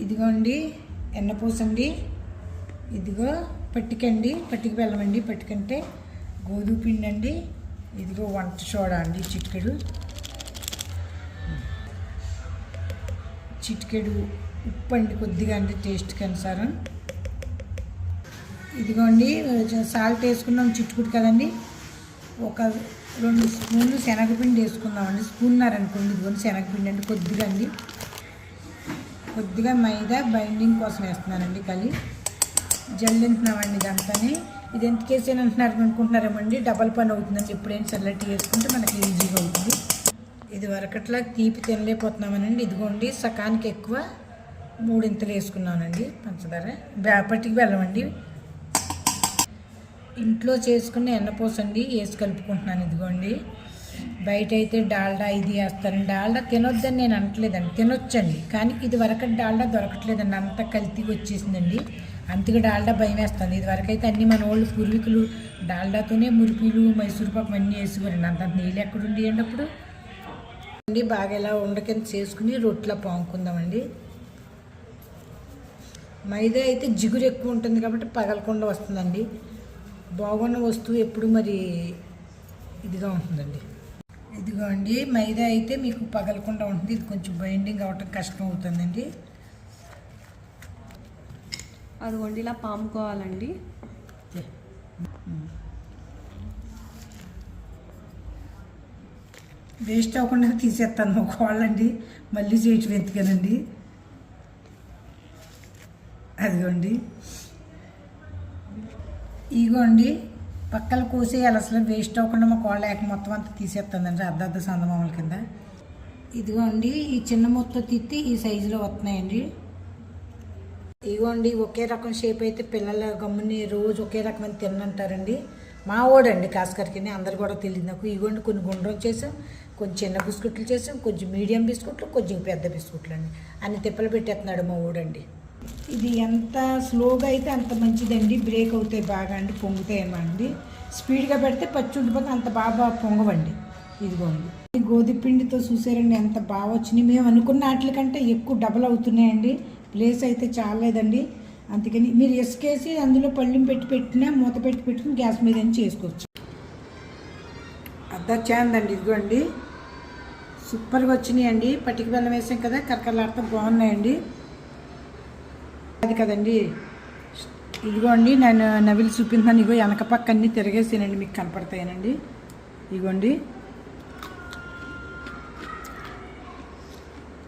ఇదిగోండి ఎన్నపూసండి, ఇదిగో పట్టికండి, పట్టికి బెల్లం అండి, పట్టికంటే గోధుమ పిండి అండి, ఇదిగో వంట సోడా అండి చిటికెడు ఉప్పు అండి కొద్దిగా అండి టేస్ట్కి అనుసారం. ఇదిగోండి సాల్ట్ వేసుకున్నాం చిట్టుకుడు కదండి. ఒక 2 స్పూన్లు శనగపిండి వేసుకుందామండి, స్పూన్నర అనుకోండి. ఇదిగోండి శనగపిండి అండి కొద్దిగా అండి, కొద్దిగా మైదా బైండింగ్ కోసం వేస్తున్నానండి. జల్లింటున్నామండి ఇదంతాని. ఇది ఎందుకు వేసాను అనుకుంటున్నారేమండి, డబల్ పని అవుతుందండి. ఎప్పుడైనా చల్లటి వేసుకుంటే మనకి ఈజీగా అవుతుంది. ఇది వరకట్లా తీపి తినలేకపోతున్నామనండి. ఇదిగోండి సకానికి ఎక్కువ 3 ఇంతలు వేసుకున్నానండి పంచదార, పట్టికి బెల్లం అండి. ఇంట్లో చేసుకున్న ఎన్నపూసండి వేసి కలుపుకుంటున్నాను. ఇదిగోండి బయట అయితే డాల్డా ఇది వేస్తారండి. డాల్డా తినొద్దని నేను అనట్లేదండి, తినొచ్చండి. కానీ ఇది వరకటి డాల్డా దొరకట్లేదండి, అంతా కల్తీగా వచ్చేసిందండి. అంతగా డాల్డా భయం వేస్తుంది. ఇది వరకైతే అన్నీ మన వాళ్ళు పూర్వీకులు డాల్డాతోనే మురిపీలు మైసూరు పాపం అన్నీ వేసుకోరండి. అంత నీళ్ళు ఎక్కడ ఉండేయండి అప్పుడు అండి. బాగా ఇలా ఉండకింద చేసుకుని రొట్టెలా పాముకుందామండి. మైదా అయితే జిగురు ఎక్కువ ఉంటుంది కాబట్టి పగలకుండా వస్తుందండి. బాగున్న వస్తువు ఎప్పుడు మరి ఇదిగా ఉంటుందండి. ఇదిగో అండి మైదా అయితే మీకు పగలకుండా ఉంటుంది. ఇది కొంచెం బైండింగ్ అవ్వటం కష్టం అవుతుందండి. అదిగోండి ఇలా పాముకోవాలండి. వేస్ట్ అవ్వకుండా తీసేస్తాను ఒక వాళ్ళండి, మళ్ళీ చేయటం ఎందుకనండి. అదిగోండి ఇగోండి పక్కలు కోసేయాలి, అసలు వేస్ట్ అవ్వకుండా మా కోళ్ళ మొత్తం అంతా తీసేస్తుందండి అర్ధ సందమామల కింద. ఇదిగోండి ఈ చిన్న మొత్తం తిత్తి ఈ సైజులో వస్తున్నాయండి. ఇగోండి ఒకే రకం షేప్ అయితే పిల్లల గమ్ముని రోజు ఒకే రకమైన తిన్నంటారండి. మా ఓడండి కాస్కరికి అందరు కూడా తెలియదు నాకు. ఇగోండి కొన్ని గుండ్రం చేసాం, కొంచెం చిన్న బిస్కెట్లు చేసాం, కొంచెం మీడియం బిస్కెట్లు, కొంచెం పెద్ద బిస్కెట్లు అండి. అన్ని తిప్పలు పెట్టేస్తున్నాడు మా ఓడండి. ఇది ఎంత స్లోగా అయితే అంత మంచిదండి, బ్రేక్ అవుతాయి బాగా అండి, పొంగుతాయి అన్నమాట. స్పీడ్గా పెడితే పచ్చి ఉండిపోతే అంత బాగా పొంగవండి. ఇదిగోండి ఈ గోధుమ పిండితో చూసారండి ఎంత బాగా వచ్చినాయి. మేము అనుకున్న వాటికంటే ఎక్కువ డబల్ అవుతున్నాయండి. ప్లేస్ అయితే చాలేదండి. అందుకని మీరు ఇసుకేసి అందులో పళ్ళెం పెట్టినా మూత పెట్టుకుని గ్యాస్ మీద చేసుకోవచ్చు. చాందండి. ఇదిగోండి సూపర్గా వచ్చినాయండి. పట్టిక బెల్లం వేసాం కదా, కరకరలాడుతూ బాగున్నాయండి. అది కదండి. ఇదిగోండి నేను నవిలి చూపించాను. ఇగో వెనక పక్క అన్నీ తిరగేసానండి, మీకు కనపడతాయనండి. ఇదిగోండి